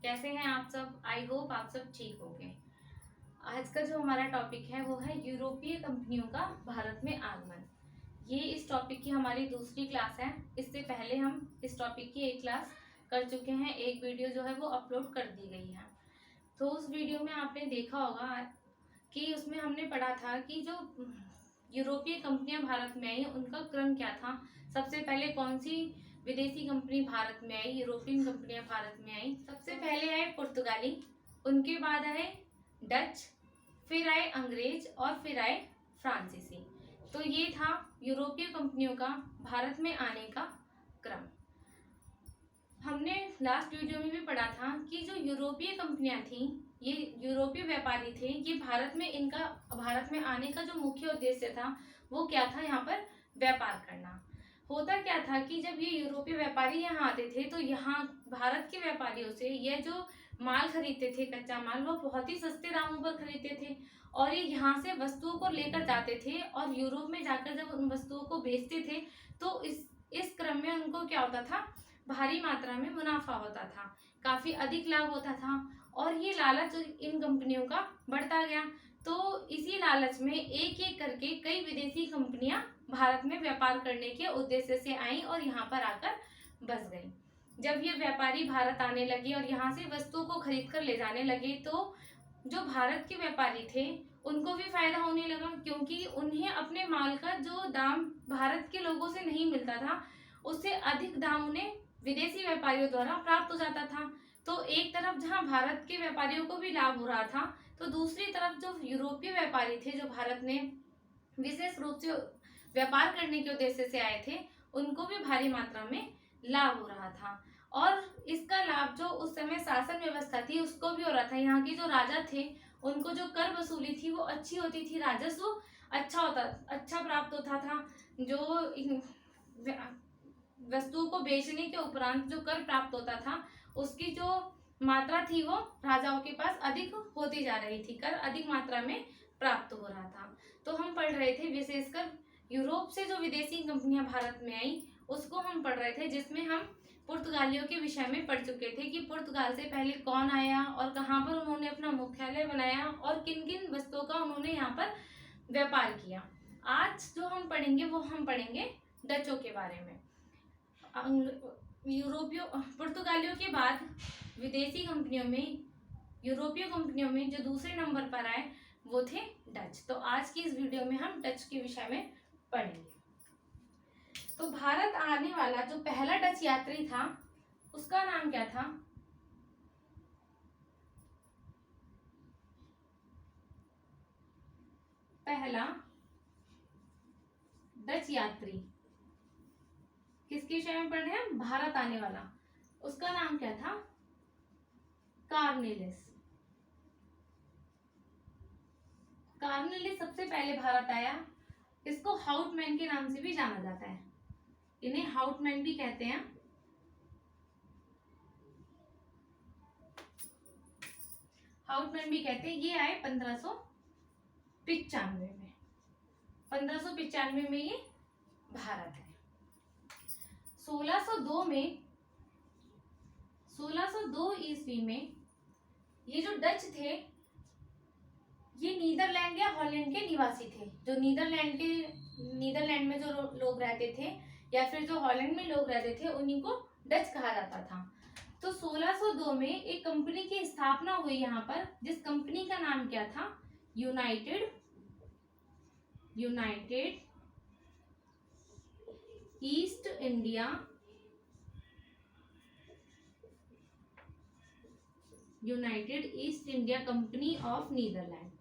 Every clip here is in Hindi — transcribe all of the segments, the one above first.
कैसे हैं आप सब। आई होप आप सब ठीक होंगे। आज का जो हमारा टॉपिक है वो है यूरोपीय कंपनियों का भारत में आगमन। ये इस टॉपिक की हमारी दूसरी क्लास है। इससे पहले हम इस टॉपिक की एक क्लास कर चुके हैं, एक वीडियो जो है वो अपलोड कर दी गई है। तो उस वीडियो में आपने देखा होगा कि उसमें हमने पढ़ा था कि जो यूरोपीय कंपनियां भारत में आई उनका क्रम क्या था। सबसे पहले कौन सी विदेशी कंपनी भारत में आई, यूरोपियन कंपनियां भारत में आई। सबसे पहले आए पुर्तगाली, उनके बाद आए डच, फिर आए अंग्रेज और फिर आए फ्रांसीसी। तो ये था यूरोपीय कंपनियों का भारत में आने का क्रम। हमने लास्ट वीडियो में भी पढ़ा था कि जो यूरोपीय कंपनियां थी, ये यूरोपीय व्यापारी थे, ये भारत में आने का जो मुख्य उद्देश्य था वो क्या था, यहाँ पर व्यापार करना। होता क्या था कि जब ये यूरोपीय व्यापारी यहाँ आते थे तो यहाँ भारत के व्यापारियों से ये जो माल खरीदते थे, कच्चा माल, वो बहुत ही सस्ते दामों पर खरीदते थे और ये यहाँ से वस्तुओं को लेकर जाते थे और यूरोप में जाकर जब उन वस्तुओं को बेचते थे तो इस क्रम में उनको क्या होता था, भारी मात्रा में मुनाफा होता था, काफी अधिक लाभ होता था और ये लालच इन कंपनियों का बढ़ता गया। तो इसी लालच में एक एक करके कई विदेशी कंपनियां भारत में व्यापार करने के उद्देश्य से आई और यहाँ पर आकर बस गई। जब ये व्यापारी भारत आने लगे और यहाँ से वस्तुओं को खरीद कर ले जाने लगे तो जो भारत के व्यापारी थे उनको भी फायदा होने लगा, क्योंकि उन्हें अपने माल का जो दाम भारत के लोगों से नहीं मिलता था उससे अधिक दाम उन्हें विदेशी व्यापारियों द्वारा प्राप्त हो जाता था। तो एक तरफ जहां भारत के व्यापारियों को भी लाभ हो रहा था तो दूसरी तरफ जो यूरोपीय व्यापारी थे जो भारत में विशेष रूप से व्यापार करने के उद्देश्य से आए थे उनको भी भारी मात्रा में लाभ हो रहा था। और इसका लाभ जो उस समय शासन व्यवस्था थी उसको भी हो रहा था। यहाँ के जो राजा थे उनको जो कर वसूली थी वो अच्छी होती थी, राजस्व अच्छा प्राप्त होता था। जो वस्तुओं को बेचने के उपरांत जो कर प्राप्त होता था उसकी जो मात्रा थी वो राजाओं के पास अधिक होती जा रही थी, कर अधिक मात्रा में प्राप्त हो रहा था। तो हम पढ़ रहे थे विशेषकर यूरोप से जो विदेशी कंपनियां भारत में आई उसको हम पढ़ रहे थे, जिसमें हम पुर्तगालियों के विषय में पढ़ चुके थे कि पुर्तगाल से पहले कौन आया और कहाँ पर उन्होंने अपना मुख्यालय बनाया और किन किन वस्तुओं का उन्होंने यहाँ पर व्यापार किया। आज जो हम पढ़ेंगे वो हम पढ़ेंगे डचों के बारे में। पुर्तगालियों के बाद विदेशी कंपनियों में, यूरोपीय कंपनियों में जो दूसरे नंबर पर आए वो थे डच। तो आज की इस वीडियो में हम डच के विषय में पढ़ेंगे। तो भारत आने वाला जो पहला डच यात्री था उसका नाम क्या था? पहला डच यात्री किसके विषय में पढ़ रहे हैं? भारत आने वाला। उसका नाम क्या था? कार्नेलिस। कार्नेलिस सबसे पहले भारत आया। इसको हाउटमैन के नाम से भी जाना जाता है, इन्हें हाउटमैन भी कहते हैं। हाउटमैन भी कहते हैं। ये आए 1595 में। 1595 में ये भारत है। 1602 ईस्वी में ये जो डच थे ये नीदरलैंड या हॉलैंड के निवासी थे। जो नीदरलैंड में जो लोग रहते थे या फिर जो हॉलैंड में लोग रहते थे उन्हीं को डच कहा जाता था। तो 1602 में एक कंपनी की स्थापना हुई यहाँ पर, जिस कंपनी का नाम क्या था? United East India Company of Netherland.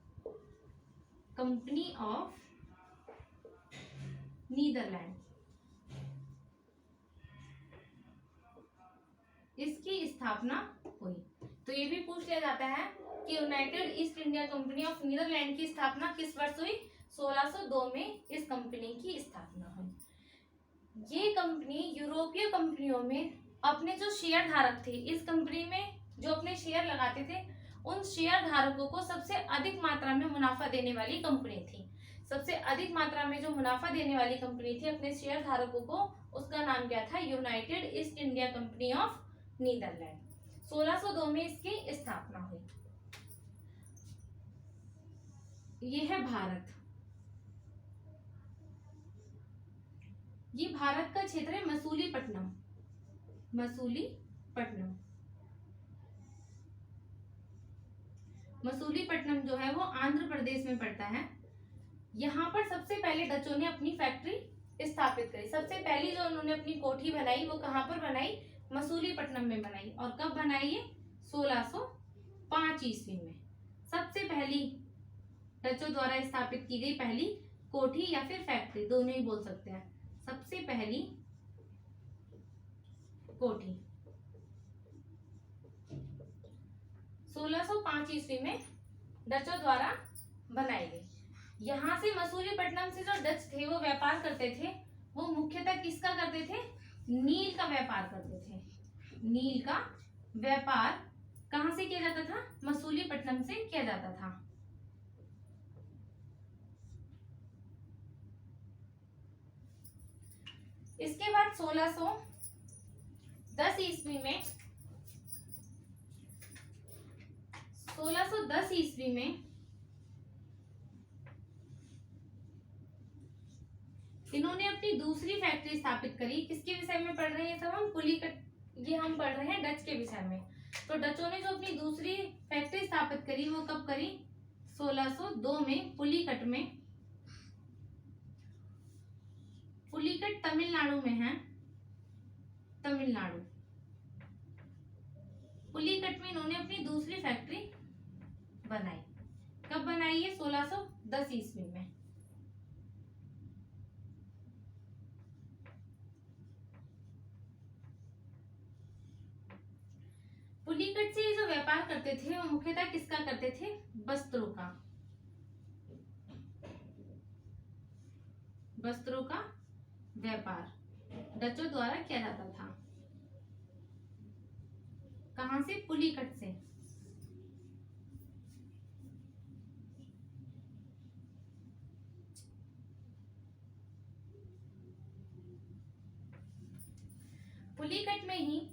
इसकी स्थापना हुई। तो ये भी पूछ लिया जाता है कि United East India Company of Netherland की स्थापना किस वर्ष हुई? 1602 में इस कंपनी की स्थापना हुई। ये कंपनी यूरोपीय कंपनियों में अपने जो शेयर धारक थे, इस कंपनी में जो अपने शेयर लगाते थे उन शेयर धारकों को सबसे अधिक मात्रा में मुनाफा देने वाली कंपनी थी। सबसे अधिक मात्रा में जो मुनाफा देने वाली कंपनी थी अपने शेयर धारकों को, उसका नाम क्या था? United East India Company of Netherland. 1602 में इसकी स्थापना हुई। ये है भारत, ये भारत का क्षेत्र है मसूलीपट्टनम। मसूलीपट्टनम, मसूलीपट्टनम जो है वो आंध्र प्रदेश में पड़ता है। यहाँ पर सबसे पहले डचों ने अपनी फैक्ट्री स्थापित करी। सबसे पहली जो उन्होंने अपनी कोठी बनाई वो कहाँ पर बनाई? मसूलीपट्टनम में बनाई। और कब बनाई है? 1605 ईस्वी में सबसे पहली डचों द्वारा स्थापित की गई पहली कोठी या फिर फैक्ट्री, दोनों ही बोल सकते हैं। सबसे पहली कोठी 1605 ईस्वी में डचों द्वारा बनाई गई। यहाँ से मसूलीपट्टनम से जो डच थे वो व्यापार करते थे, वो मुख्यतः किसका करते थे? नील का व्यापार करते थे। नील का व्यापार कहाँ से किया जाता था? मसूलीपट्टनम से किया जाता था। इसके बाद 1610 ईस्वी में 1610 ईस्वी में इन्होंने अपनी दूसरी फैक्ट्री स्थापित करी। किसके विषय में पढ़ रहे हैं? सब हम ये हम पढ़ रहे हैं डच के विषय में। तो डचों ने जो अपनी दूसरी फैक्ट्री स्थापित करी वो कब करी? 1602 में पुलिकट में। पुलिकट तमिलनाडु में है, तमिलनाडु। पुलिकट में इन्होंने अपनी दूसरी फैक्ट्री बनाई। कब बनाई है? 1610 ईस्वी में। पुलिकट से जो व्यापार करते थे वो मुख्यतः किसका करते थे? वस्त्रों का। वस्त्रों का व्यापार डचों द्वारा किया जाता था। कहां से? पुलिकट से। पुलिकट में ही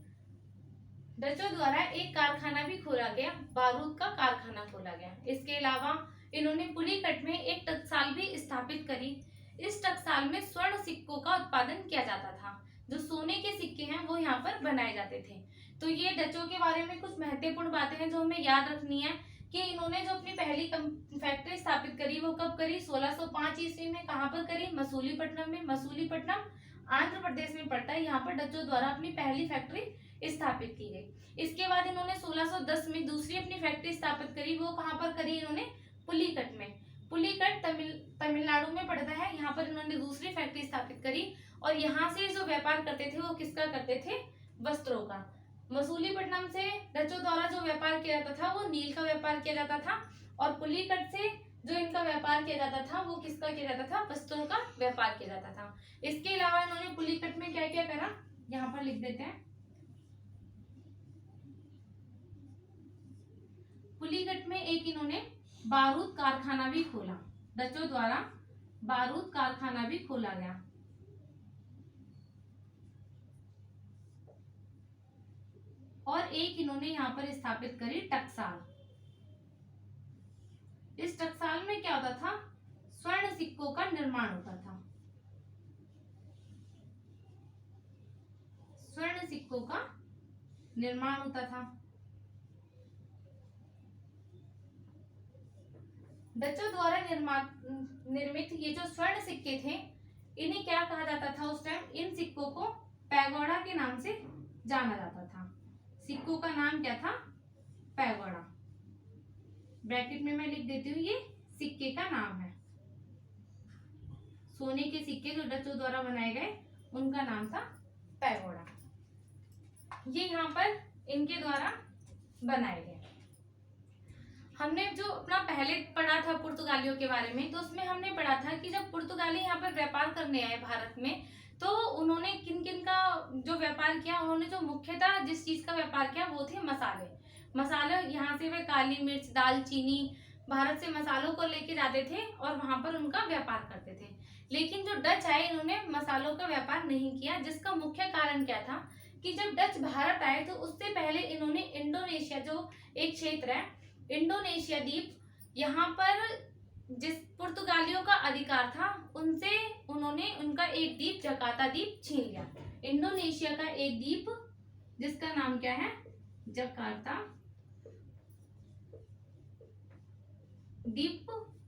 डचों द्वारा एक कारखाना भी खोला गया, बारूद का कारखाना खोला गया। इसके अलावा इन्होंने पुलिकट में एक टकसाल भी स्थापित करी। इस टकसाल में स्वर्ण सिक्कों का उत्पादन किया जाता था। जो सोने के सिक्के हैं वो यहाँ पर बनाए जाते थे। तो ये डचों के बारे में कुछ महत्वपूर्ण बातें हैं जो हमें याद रखनी है कि इन्होंने जो अपनी पहली फैक्ट्री स्थापित करी वो कब करी? 1605 ईस्वी में। कहाँ पर करी? मसूलीपट्टनम में। मसूलीपट्टनम आंध्र प्रदेश में पड़ता है। यहाँ पर डचों द्वारा अपनी पहली फैक्ट्री स्थापित की गई। इसके बाद इन्होंने 1610 में दूसरी अपनी फैक्ट्री स्थापित करी। वो कहाँ पर करी इन्होंने? पुलिकट में। पुलिकट तमिलनाडु में पड़ता है। यहाँ पर इन्होंने दूसरी फैक्ट्री स्थापित करी और यहाँ से जो व्यापार करते थे वो किसका करते थे? वस्त्रों का। मसूलीपट्टनम से डचों द्वारा जो व्यापार किया जाता था वो नील का व्यापार किया जाता था और पुलिकट से जो इनका व्यापार किया जाता था वो किसका किया जाता था? वस्त्रों का व्यापार किया जाता था। इसके अलावा इन्होंने पुलिकट में क्या क्या करा, यहाँ पर लिख देते हैं। पुलिकट में एक इन्होंने बारूद कारखाना भी खोला। डचों द्वारा बारूद कारखाना भी खोला गया। और एक इन्होंने यहाँ पर स्थापित करी टकसाल। इस टकसाल में क्या होता था? स्वर्ण सिक्कों का निर्माण होता था। स्वर्ण सिक्कों का निर्माण होता था। डचों द्वारा निर्मित ये जो स्वर्ण सिक्के थे इन्हें क्या कहा जाता था उस टाइम? इन सिक्कों को पैगोडा के नाम से जाना जाता था। सिक्कों का नाम क्या था? पैगोडा। ब्रैकेट में मैं लिख देती हूँ, ये सिक्के का नाम है। सोने के सिक्के जो डचों द्वारा बनाए गए उनका नाम था पैगोडा। ये यहाँ पर इनके द्वारा बनाए गए। हमने जो अपना पहले पढ़ा था पुर्तगालियों के बारे में, तो उसमें हमने पढ़ा था कि जब पुर्तगाली यहाँ पर व्यापार करने आए भारत में तो उन्होंने किन किन का जो व्यापार किया? उन्होंने जो मुख्यतः जिस चीज का व्यापार किया वो थे मसाले। मसाले यहाँ से वे काली मिर्च, दालचीनी, भारत से मसालों को लेके जाते थे और वहां पर उनका व्यापार करते थे। लेकिन जो डच आए इन्होंने मसालों का व्यापार नहीं किया, जिसका मुख्य कारण क्या था कि जब डच भारत आए तो उससे पहले इन्होंने इंडोनेशिया, जो एक क्षेत्र है इंडोनेशिया द्वीप, यहाँ पर जिस पुर्तगालियों का अधिकार था उनसे उन्होंने उनका एक द्वीप जकार्ता द्वीप छीन लिया। इंडोनेशिया का एक द्वीप जिसका नाम क्या है, जकार्ता द्वीप,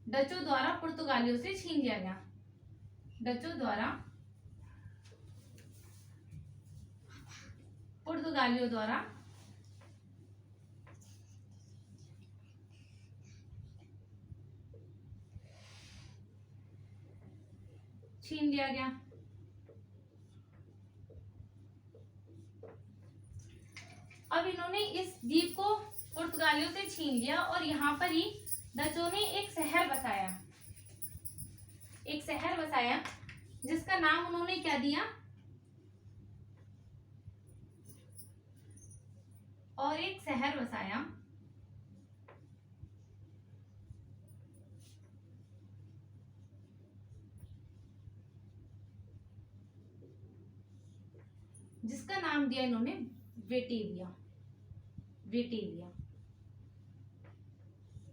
डचों द्वारा पुर्तगालियों से छीन लिया गया। डचों द्वारा पुर्तगालियों द्वारा छीन लिया गया। अब इन्होंने इस द्वीप को पुर्तगालियों से छीन लिया और यहाँ पर ही डचों ने एक शहर बसाया जिसका नाम उन्होंने क्या दिया, और एक शहर बसाया जिसका नाम दिया इन्होंने वेटेविया।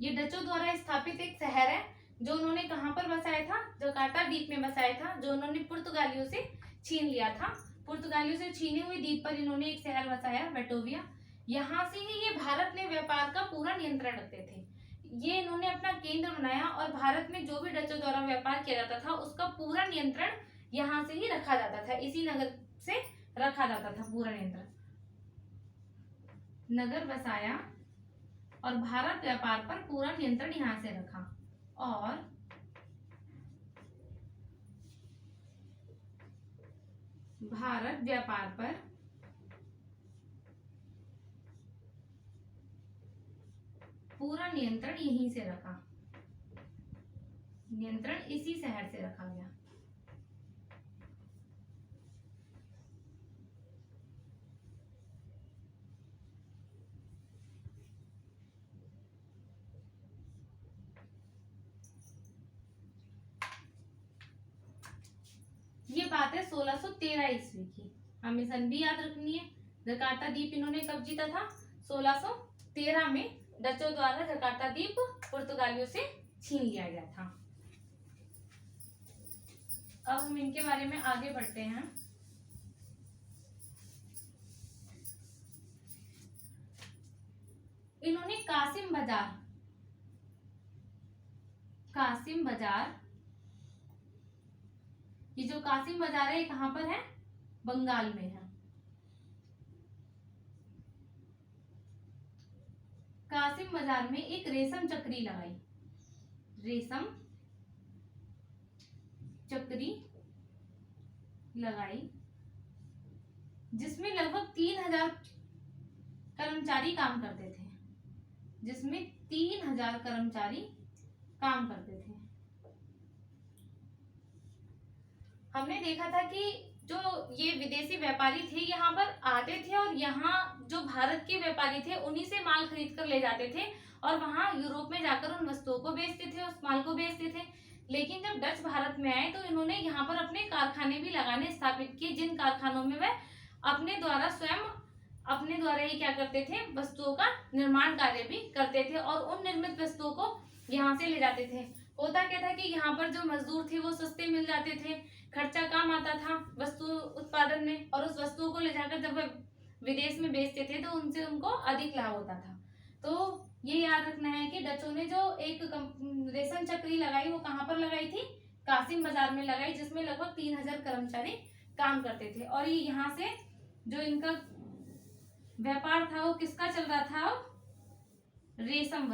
ये डचों द्वारा स्थापित एक शहर है जो उन्होंने कहां पर बसाया था, जकार्ता द्वीप में बसाया था, जो उन्होंने पुर्तगालियों से छीन लिया था। पुर्तगालियों से छीने हुए द्वीप पर इन्होंने एक शहर बसाया वेटोविया। यहाँ से ही ये भारत में व्यापार का पूरा नियंत्रण रखते थे। ये इन्होंने अपना केंद्र बनाया और भारत में जो भी डचों द्वारा व्यापार किया जाता था उसका पूरा नियंत्रण यहाँ से ही रखा जाता था, इसी नगर से रखा जाता था पूरा नियंत्रण। नगर बसाया और भारत व्यापार पर पूरा नियंत्रण यहां से रखा और भारत व्यापार पर पूरा नियंत्रण यहीं से रखा, नियंत्रण इसी शहर से रखा गया। ये बात है 1613 ईस्वी की, हमें सन भी याद रखनी है। जकार्ता द्वीप इन्होंने कब जीता था, 1613 में डचों द्वारा जकार्ता द्वीप पुर्तगालियों से छीन लिया गया था। अब हम इनके बारे में आगे बढ़ते हैं। इन्होंने कासिम बाजार, ये जो कासिम बाजार है ये कहां पर है, बंगाल में है। कासिम बाजार में एक रेशम चक्री लगाई जिसमें लगभग 3000 कर्मचारी काम करते थे, हमने देखा था कि जो ये विदेशी व्यापारी थे यहाँ पर आते थे और यहाँ जो भारत के व्यापारी थे उन्हीं से माल खरीद कर ले जाते थे और वहां यूरोप में जाकर उन वस्तुओं को बेचते थे, उस माल को बेचते थे। लेकिन जब डच भारत में आए तो इन्होंने यहाँ पर अपने कारखाने भी लगाने स्थापित किए, जिन कारखानों में वह अपने द्वारा ही क्या करते थे, वस्तुओं का निर्माण कार्य भी करते थे और उन निर्मित वस्तुओं को यहाँ से ले जाते थे। होता क्या था कि यहाँ पर जो मजदूर थे वो सस्ते मिल जाते थे, खर्चा कम आता था वस्तु उत्पादन में, और उस वस्तुओं को ले जाकर जब वह विदेश में बेचते थे तो उनसे उनको अधिक लाभ होता था। तो ये याद रखना है कि डचों ने जो एक रेशम चक्री लगाई वो कहाँ पर लगाई थी, कासिम बाजार में लगाई, जिसमें लगभग 3000 कर्मचारी काम करते थे। और ये यहाँ से जो इनका व्यापार था वो किसका चल रहा था, रेशम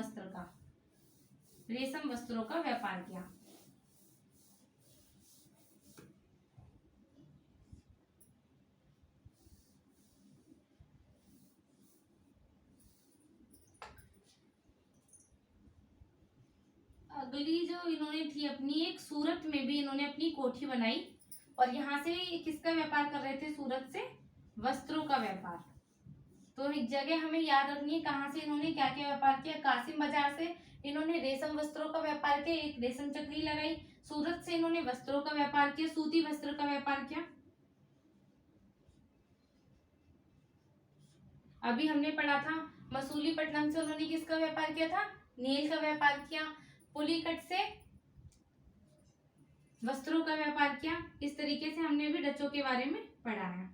वस्त्रों का व्यापार किया। अगली जो इन्होंने थी अपनी, एक सूरत में भी इन्होंने अपनी कोठी बनाई और यहाँ से किसका व्यापार कर रहे थे, सूरत से वस्त्रों का व्यापार। तो एक जगह हमें याद रखनी है कहाँ से इन्होंने क्या क्या व्यापार किया। कासिम बाजार से इन्होंने रेशम वस्त्रों का व्यापार किया, एक रेशम चक्री लगाई। सूरत से इन्होंने वस्त्रों का व्यापार किया, सूती वस्त्र का व्यापार किया। अभी हमने पढ़ा था मसूलीपट्टनम से उन्होंने किसका व्यापार किया था, नील का व्यापार किया। पुलिकट से वस्त्रों का व्यापार किया। इस तरीके से हमने अभी डचों के बारे में पढ़ा है।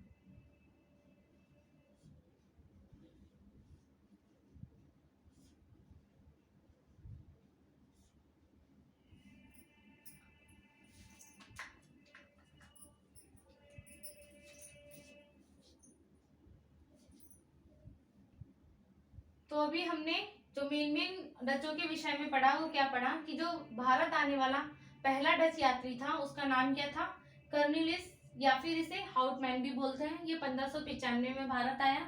तो अभी हमने जो मेन डचों के विषय में पढ़ा वो क्या पढ़ा कि जो भारत आने वाला पहला डच यात्री था उसका नाम क्या था, कर्निलिस, या फिर इसे हाउटमैन भी बोलते हैं। ये 1595 में भारत आया।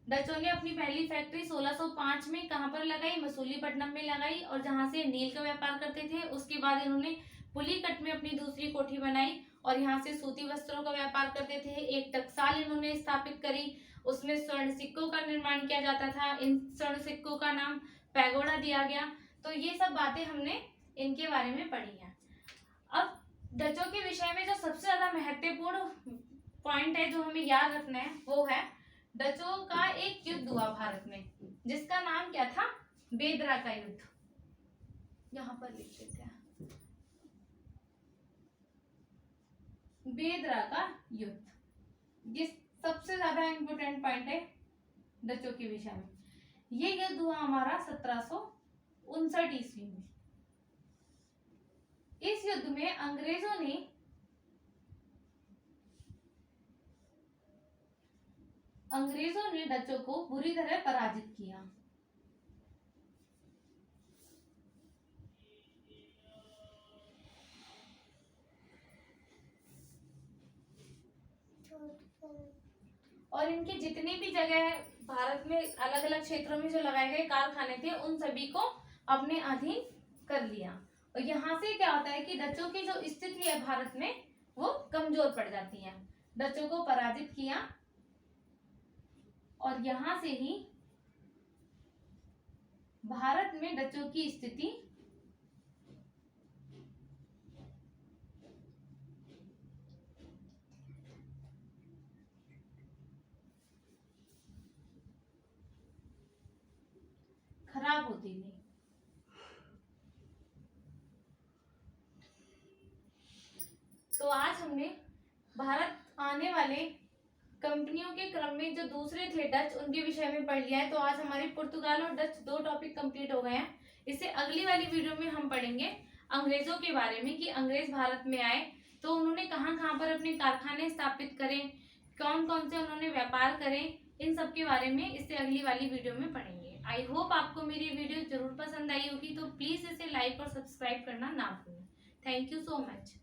डचों ने अपनी पहली फैक्ट्री 1605 में कहां पर लगाई, मसूलीपट्टनम में लगाई, और जहां से नील का व्यापार करते थे। उसके बाद इन्होंने पुलिकट में अपनी दूसरी कोठी बनाई और यहाँ से सूती वस्त्रों का व्यापार करते थे। एक टकसाल इन्होंने स्थापित करी, उसमें स्वर्ण सिक्कों का निर्माण किया जाता था। इन स्वर्ण सिक्कों का नाम पैगोडा दिया गया। तो ये सब बातें हमने इनके बारे में पढ़ी है। अब डचों के विषय में जो सबसे ज्यादा महत्वपूर्ण पॉइंट है जो हमें याद रखना है वो है डचों का एक युद्ध हुआ भारत में जिसका नाम क्या था, बेदरा का युद्ध। यहाँ पर लिख देते हैं, बेदरा का युद्ध। ये सबसे ज्यादा इंपोर्टेंट पॉइंट है डचों के विषय में। ये युद्ध हुआ हमारा 1759 ईस्वी में। इस युद्ध में अंग्रेजों ने डचों को बुरी तरह पराजित किया। और इनके जितनी भी जगह भारत में अलग अलग क्षेत्रों में जो लगाए गए कारखाने थे उन सभी को अपने अधीन कर लिया। और यहाँ से क्या होता है कि डचों की जो स्थिति है भारत में वो कमजोर पड़ जाती है। डचों को पराजित किया और यहाँ से ही भारत में डचों की स्थिति खराब होती गई। तो आज हमने भारत आने वाले कंपनियों के क्रम में जो दूसरे थे डच उनके विषय में पढ़ लिया है। तो आज हमारे पुर्तगाल और डच 2 टॉपिक कंप्लीट हो गए हैं। इससे अगली वाली वीडियो में हम पढ़ेंगे अंग्रेजों के बारे में कि अंग्रेज भारत में आए तो उन्होंने कहाँ कहाँ पर अपने कारखाने स्थापित करे, कौन कौन से उन्होंने व्यापार करे, इन सब के बारे में इससे अगली वाली वीडियो में पढ़ेंगे। आई होप आपको मेरी वीडियो जरूर पसंद आई होगी। तो प्लीज इसे लाइक और सब्सक्राइब करना ना भूलें। Thank you so much.